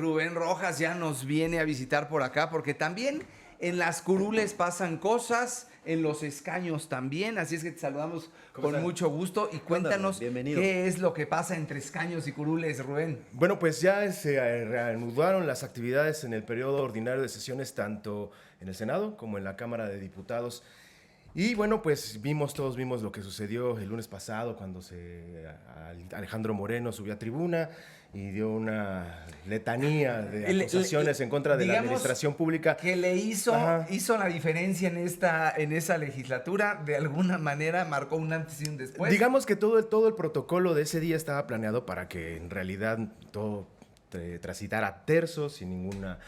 Rubén Rojas ya nos viene a visitar por acá, porque también en las curules pasan cosas, en los escaños también, así es que te saludamos con mucho gusto y cuéntanos qué es lo que pasa entre escaños y curules, Rubén. Bueno, pues ya se reanudaron las actividades en el periodo ordinario de sesiones, tanto en el Senado como en la Cámara de Diputados. Y bueno, pues todos vimos lo que sucedió el lunes pasado cuando Alejandro Moreno subió a tribuna y dio una letanía de acusaciones en contra de la administración pública. Que le hizo la diferencia en esa legislatura, de alguna manera marcó un antes y un después. Digamos que todo el protocolo de ese día estaba planeado para que en realidad todo transitara terso, sin ninguna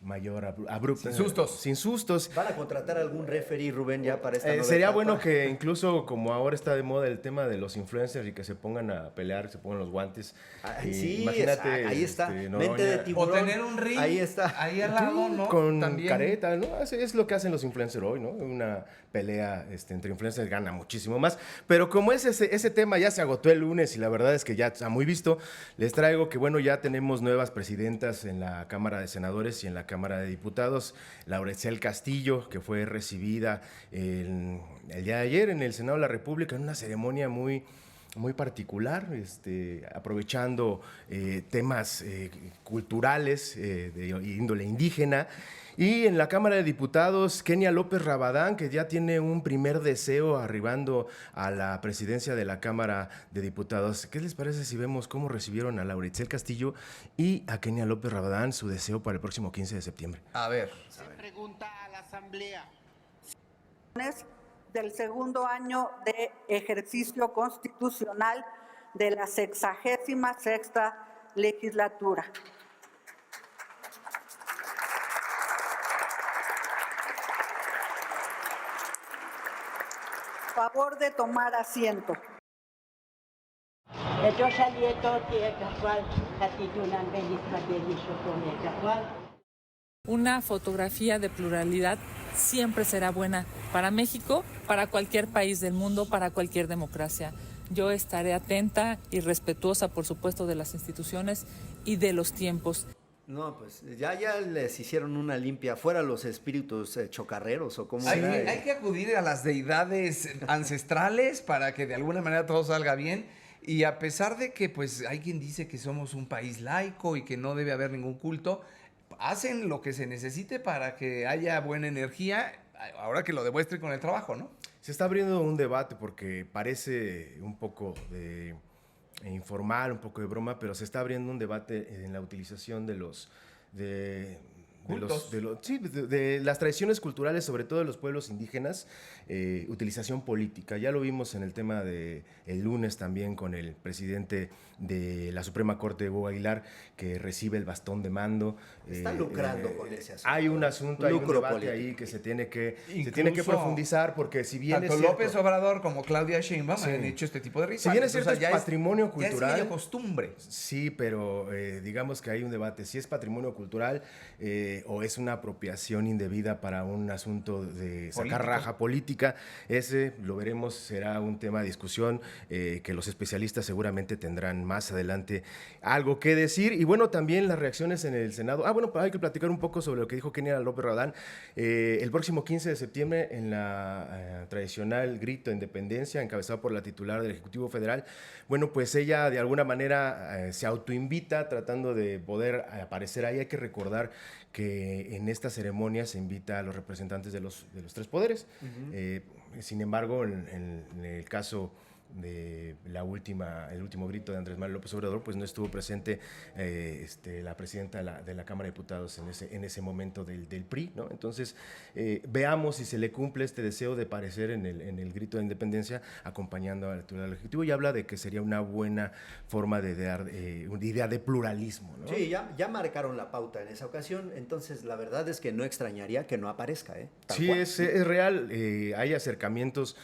mayor abrupta. Sin sustos. ¿Van a contratar algún referee, Rubén, ya para esta nueva Sería etapa? bueno que incluso, como ahora está de moda el tema de los influencers y que se pongan a pelear, se pongan los guantes. Sí, imagínate, ahí está. Noroña, Mente de tiburón. O tener un ring ahí está. ahí al lado, ¿no? Con También. careta, ¿no? Es lo que hacen los influencers hoy, ¿no? Una pelea entre influencers gana muchísimo más. Pero como ese tema ya se agotó el lunes y la verdad es que ya está muy visto, les traigo que, bueno, ya tenemos nuevas presidentas en la Cámara de Senadores y en la Cámara de Diputados. Laura Etziel Castillo, que fue recibida el día de ayer en el Senado de la República en una ceremonia muy particular, aprovechando temas culturales de índole indígena. Y en la Cámara de Diputados, Kenia López Rabadán, que ya tiene un primer deseo arribando a la presidencia de la Cámara de Diputados. ¿Qué les parece si vemos cómo recibieron a Laura Etziel Castillo y a Kenia López Rabadán su deseo para el próximo 15 de septiembre? A ver. Se pregunta a la Asamblea. Del segundo año de ejercicio constitucional de la 66ª legislatura. Favor de tomar asiento. Una fotografía de pluralidad siempre será buena para México, para cualquier país del mundo, para cualquier democracia. Yo estaré atenta y respetuosa, por supuesto, de las instituciones y de los tiempos. No, pues ya les hicieron una limpia. Fuera los espíritus chocarreros o cómo era. Hay que acudir a las deidades ancestrales para que de alguna manera todo salga bien. Y a pesar de que pues hay quien dice que somos un país laico y que no debe haber ningún culto, hacen lo que se necesite para que haya buena energía, ahora que lo demuestre con el trabajo, ¿no? Se está abriendo un debate porque parece un poco de informal, un poco de broma, pero se está abriendo un debate en la utilización de las tradiciones culturales, sobre todo de los pueblos indígenas, utilización política. Ya lo vimos en el tema del lunes también con el presidente de la Suprema Corte, Hugo Aguilar, que recibe el bastón de mando. Está lucrando con ese asunto. Hay un asunto, hay un debate político ahí que se tiene que profundizar, porque si bien tanto es cierto, López Obrador como Claudia Sheinbaum han hecho este tipo de rituales. Si bien es cierto, es patrimonio cultural. Ya es medio costumbre. Sí, pero digamos que hay un debate. Si es patrimonio cultural o es una apropiación indebida para un asunto de sacar raja política, ese lo veremos, será un tema de discusión que los especialistas seguramente tendrán más adelante algo que decir. Y bueno, también las reacciones en el Senado. Bueno, hay que platicar un poco sobre lo que dijo Kenia López Rabadán. El próximo 15 de septiembre, en la tradicional grito de independencia, encabezado por la titular del Ejecutivo Federal, bueno, pues ella de alguna manera se autoinvita tratando de poder aparecer ahí. Hay que recordar que en esta ceremonia se invita a los representantes de los tres poderes. Sin embargo, en el caso de el último grito de Andrés Manuel López Obrador, pues no estuvo presente la presidenta de la Cámara de Diputados en ese momento del PRI, ¿no? Entonces, veamos si se le cumple este deseo de aparecer en el grito de independencia acompañando al titular del Ejecutivo, y habla de que sería una buena forma de dar una idea de pluralismo, ¿no? Sí, ya marcaron la pauta en esa ocasión, entonces la verdad es que no extrañaría que no aparezca, Sí, es real, hay acercamientos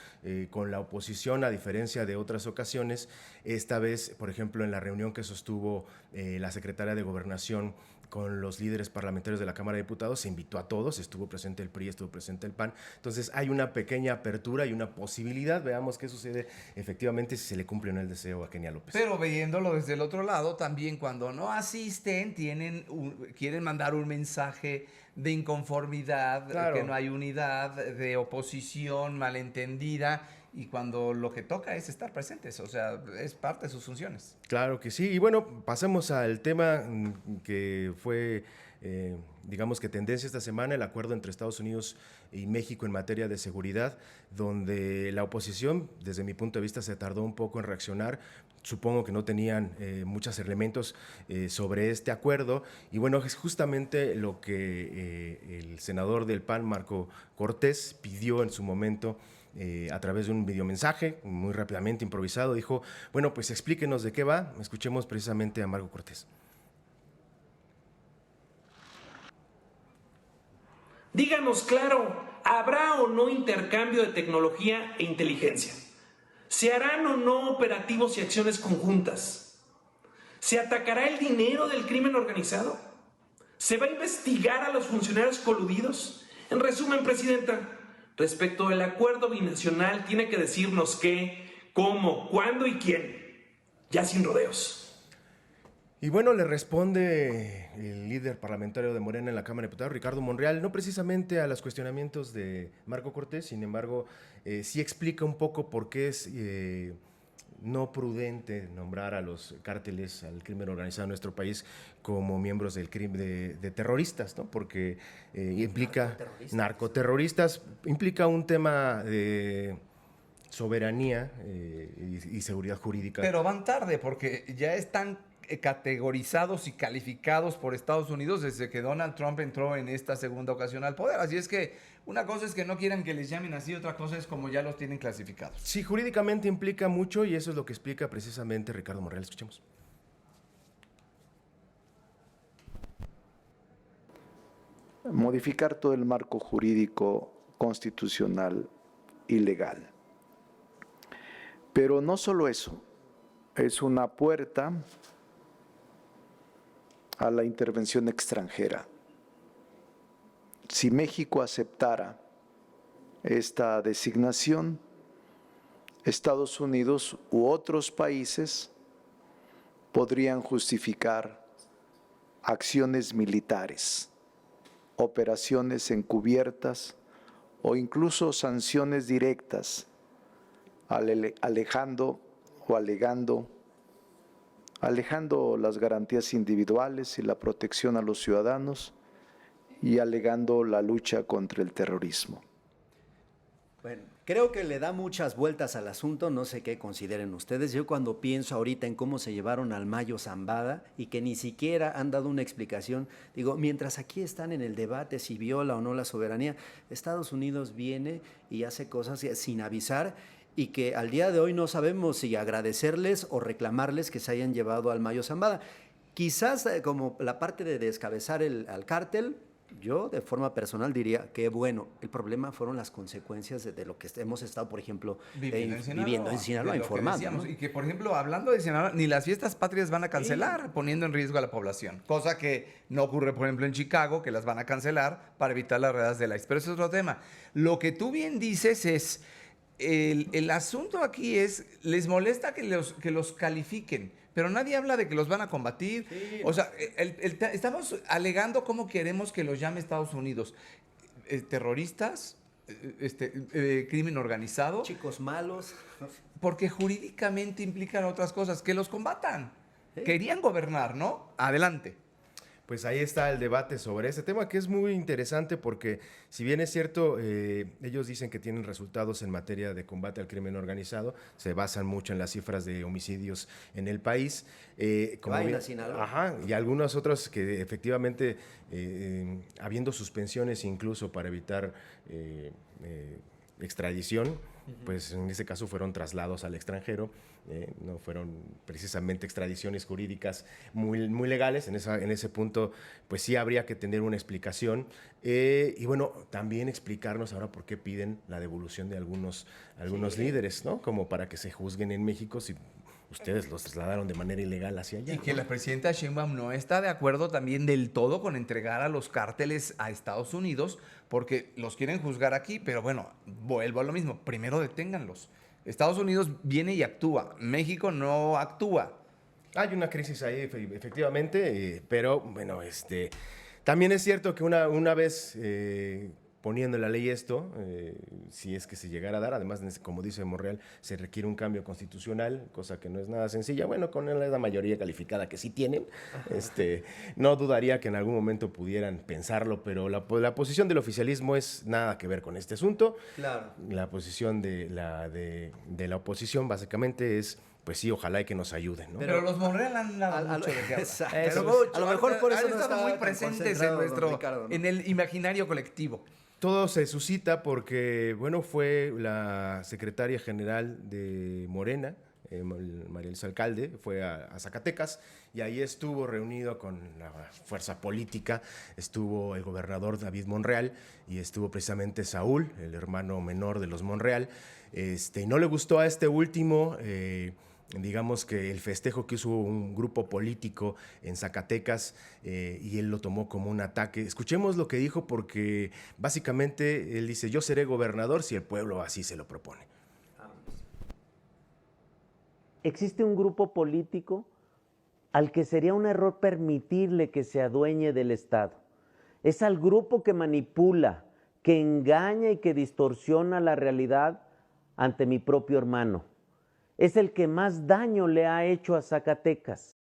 con la oposición, a diferencia diferencia de otras ocasiones, esta vez, por ejemplo, en la reunión que sostuvo la secretaria de Gobernación con los líderes parlamentarios de la Cámara de Diputados, se invitó a todos, estuvo presente el PRI, estuvo presente el PAN, entonces hay una pequeña apertura y una posibilidad, veamos qué sucede efectivamente si se le cumple o no el deseo a Kenia López. Pero viéndolo desde el otro lado, también cuando no asisten, quieren mandar un mensaje de inconformidad, Claro. que no hay unidad, de oposición malentendida, y cuando lo que toca es estar presentes, o sea, es parte de sus funciones. Claro que sí. Y bueno, pasemos al tema que fue, digamos que tendencia esta semana, el acuerdo entre Estados Unidos y México en materia de seguridad, donde la oposición, desde mi punto de vista, se tardó un poco en reaccionar. Supongo que no tenían muchos elementos sobre este acuerdo. Y bueno, es justamente lo que el senador del PAN, Marco Cortés, pidió en su momento a través de un videomensaje, muy rápidamente improvisado. Dijo, bueno, pues explíquenos de qué va. Escuchemos precisamente a Marco Cortés. Díganos claro, ¿habrá o no intercambio de tecnología e inteligencia? ¿Se harán o no operativos y acciones conjuntas? ¿Se atacará el dinero del crimen organizado? ¿Se va a investigar a los funcionarios coludidos? En resumen, Presidenta, respecto del acuerdo binacional, tiene que decirnos qué, cómo, cuándo y quién. Ya sin rodeos. Y bueno, le responde el líder parlamentario de Morena en la Cámara de Diputados, Ricardo Monreal, no precisamente a los cuestionamientos de Marco Cortés, sin embargo, sí explica un poco por qué es no prudente nombrar a los cárteles, al crimen organizado en nuestro país como miembros del crimen de terroristas, ¿no? Porque implica narcoterroristas, implica un tema de soberanía y seguridad jurídica. Pero van tarde porque ya están categorizados y calificados por Estados Unidos desde que Donald Trump entró en esta segunda ocasión al poder. Así es que una cosa es que no quieran que les llamen así, otra cosa es como ya los tienen clasificados. Sí, jurídicamente implica mucho y eso es lo que explica precisamente Ricardo Monreal. Escuchemos. Modificar todo el marco jurídico constitucional y legal. Pero no solo eso, es una puerta a la intervención extranjera. Si México aceptara esta designación, Estados Unidos u otros países podrían justificar acciones militares, operaciones encubiertas o incluso sanciones directas, alejando las garantías individuales y la protección a los ciudadanos y alegando la lucha contra el terrorismo. Bueno, creo que le da muchas vueltas al asunto, no sé qué consideren ustedes. Yo cuando pienso ahorita en cómo se llevaron al Mayo Zambada y que ni siquiera han dado una explicación, digo, mientras aquí están en el debate si viola o no la soberanía, Estados Unidos viene y hace cosas sin avisar y que al día de hoy no sabemos si agradecerles o reclamarles que se hayan llevado al Mayo Zambada. Quizás como la parte de descabezar al cártel, yo de forma personal diría que bueno, el problema fueron las consecuencias de lo que hemos estado, por ejemplo, viviendo en Sinaloa, informando, ¿no? Y que, por ejemplo, hablando de Sinaloa, ni las fiestas patrias van a cancelar, poniendo en riesgo a la población. Cosa que no ocurre, por ejemplo, en Chicago, que las van a cancelar para evitar las redadas del ICE. Pero eso es otro tema. Lo que tú bien dices es, el asunto aquí es, les molesta que los califiquen, pero nadie habla de que los van a combatir. Sí, o sea, estamos alegando cómo queremos que los llame Estados Unidos. Terroristas, crimen organizado. Chicos malos. Porque jurídicamente implican otras cosas, que los combatan. ¿Sí? Querían gobernar, ¿no? Adelante. Pues ahí está el debate sobre este tema, que es muy interesante porque, si bien es cierto, ellos dicen que tienen resultados en materia de combate al crimen organizado, se basan mucho en las cifras de homicidios en el país. Ajá, y algunos otros que efectivamente, habiendo suspensiones incluso para evitar extradición, pues en ese caso fueron traslados al extranjero, no fueron precisamente extradiciones jurídicas muy legales. En ese punto, pues sí habría que tener una explicación. Y bueno, también explicarnos ahora por qué piden la devolución de algunos líderes, ¿no? Como para que se juzguen en México si ustedes los trasladaron de manera ilegal hacia allá. Y que la presidenta Sheinbaum no está de acuerdo también del todo con entregar a los cárteles a Estados Unidos, porque los quieren juzgar aquí, pero bueno, vuelvo a lo mismo, primero deténganlos. Estados Unidos viene y actúa, México no actúa. Hay una crisis ahí, efectivamente, pero bueno, también es cierto que una vez poniendo en la ley esto, si es que se llegara a dar, además, como dice Monreal, se requiere un cambio constitucional, cosa que no es nada sencilla. Bueno, con la mayoría calificada que sí tienen, no dudaría que en algún momento pudieran pensarlo, pero la posición del oficialismo es nada que ver con este asunto. Claro. La posición de la oposición básicamente es, pues sí, ojalá y que nos ayuden, ¿no? Pero los Monreal han dado mucho de qué hablar. Exacto. Pero mucho. A lo mejor por eso han no estado estaba muy tan presentes concentrado, don Ricardo, ¿no? en el imaginario colectivo. Todo se suscita porque, bueno, fue la secretaria general de Morena, María Elsa Alcalde, fue a Zacatecas y ahí estuvo reunido con la fuerza política, estuvo el gobernador David Monreal y estuvo precisamente Saúl, el hermano menor de los Monreal. No le gustó a este último, digamos que el festejo que hizo un grupo político en Zacatecas, y él lo tomó como un ataque. Escuchemos lo que dijo, porque básicamente él dice: yo seré gobernador si el pueblo así se lo propone. Existe un grupo político al que sería un error permitirle que se adueñe del Estado. Es al grupo que manipula, que engaña y que distorsiona la realidad ante mi propio hermano. Es el que más daño le ha hecho a Zacatecas.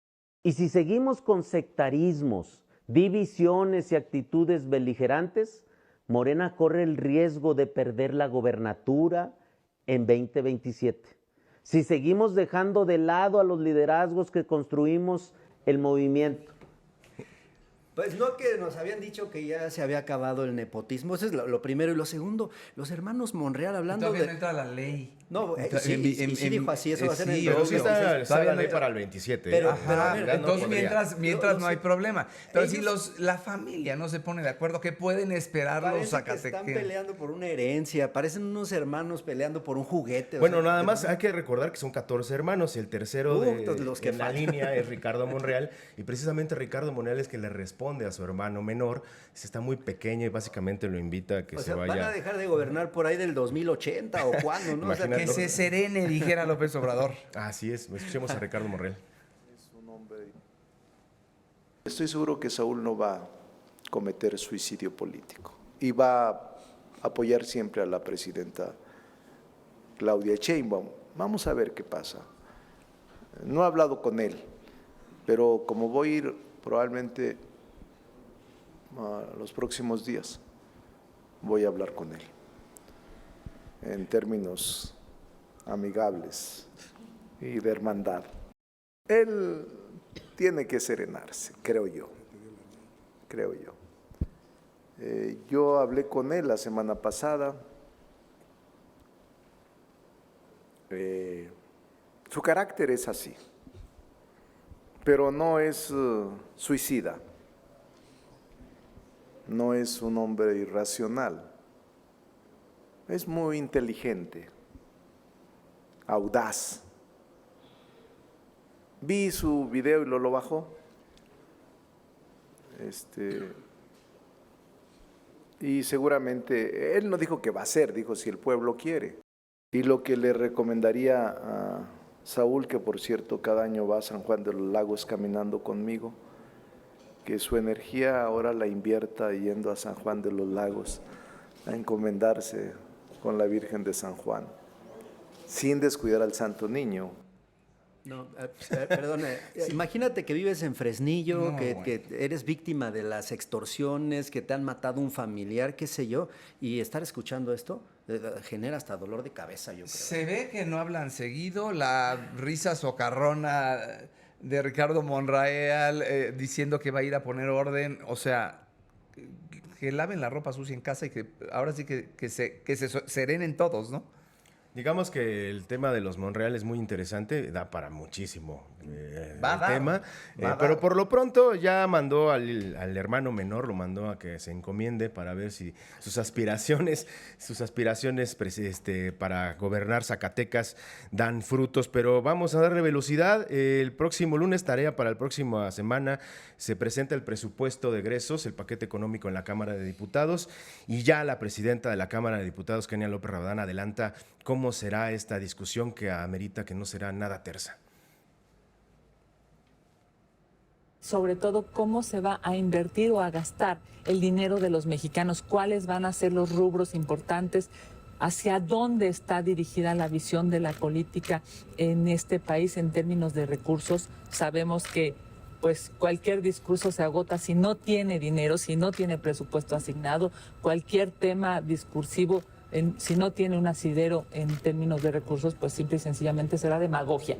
Y si seguimos con sectarismos, divisiones y actitudes beligerantes, Morena corre el riesgo de perder la gobernatura en 2027. Si seguimos dejando de lado a los liderazgos que construimos el movimiento. Pues no, que nos habían dicho que ya se había acabado el nepotismo, eso es lo primero. Y lo segundo, los hermanos Monreal hablando Todavía de... no entra la ley. No, sí dijo así, eso va a ser en el Pero sí 2026. está la ley para el 27. Pero, Ajá, a ver, entonces mientras no hay problema. Pero ellos- si la familia no se pone de acuerdo, ¿qué pueden esperar los Parece que zacatequeños? están peleando por una herencia, parecen unos hermanos peleando por un juguete. Bueno, nada más hay que recordar que son 14 hermanos y el tercero los que en la faltan. línea es Ricardo Monreal, y precisamente Ricardo Monreal es que le responde a su hermano menor. Está muy pequeño y básicamente lo invita a que O se sea, vaya. van a dejar de gobernar por ahí del 2080 o cuándo, ¿no? O sea, Que se serene, dijera López Obrador. Así es, escuchemos a Ricardo Monreal. Estoy seguro que Saúl no va a cometer suicidio político y va a apoyar siempre a la presidenta Claudia Sheinbaum. Vamos a ver qué pasa. No he hablado con él, pero como voy a ir probablemente a los próximos días, voy a hablar con él en términos amigables y de hermandad. Él tiene que serenarse, creo yo. Yo hablé con él la semana pasada. Su carácter es así, pero no es suicida. No es un hombre irracional. Es muy inteligente, audaz. Vi su video y lo bajó. Y seguramente, él no dijo que va a hacer, dijo si el pueblo quiere. Y lo que le recomendaría a Saúl, que por cierto cada año va a San Juan de los Lagos caminando conmigo, que su energía ahora la invierta yendo a San Juan de los Lagos a encomendarse con la Virgen de San Juan, sin descuidar al Santo Niño. No, perdone, imagínate que vives en Fresnillo, No, que eres víctima de las extorsiones, que te han matado un familiar, qué sé yo, y estar escuchando esto genera hasta dolor de cabeza, yo creo. Se ve que no hablan seguido, la risa socarrona de Ricardo Monreal diciendo que va a ir a poner orden, o sea, que laven la ropa sucia en casa y que ahora sí que se serenen todos, ¿no? Digamos que el tema de los Monreal es muy interesante, da para muchísimo Va a dar, tema, va a pero dar. por lo pronto ya mandó al hermano menor, lo mandó a que se encomiende para ver si sus aspiraciones para gobernar Zacatecas dan frutos, pero vamos a darle velocidad. El próximo lunes, tarea para la próxima semana, se presenta el presupuesto de egresos, el paquete económico en la Cámara de Diputados, y ya la presidenta de la Cámara de Diputados, Kenia López Rabadán, adelanta cómo será esta discusión que amerita que no será nada tersa. Sobre todo, cómo se va a invertir o a gastar el dinero de los mexicanos, cuáles van a ser los rubros importantes, hacia dónde está dirigida la visión de la política en este país en términos de recursos. Sabemos que pues cualquier discurso se agota si no tiene dinero, si no tiene presupuesto asignado, cualquier tema discursivo, si no tiene un asidero en términos de recursos, pues simple y sencillamente será demagogia.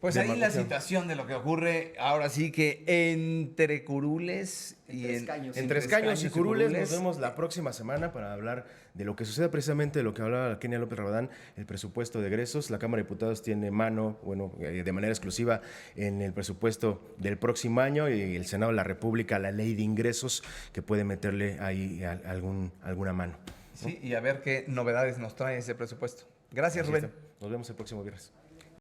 Pues ahí la situación de lo que ocurre ahora sí que entre curules y entre escaños y curules. Nos vemos la próxima semana para hablar de lo que sucede, precisamente de lo que hablaba Kenia López Rabadán, el presupuesto de egresos. La Cámara de Diputados tiene mano, de manera exclusiva en el presupuesto del próximo año, y el Senado de la República la ley de ingresos, que puede meterle ahí alguna mano, ¿no? Sí, y a ver qué novedades nos trae ese presupuesto. Gracias, Rubén. Nos vemos el próximo viernes.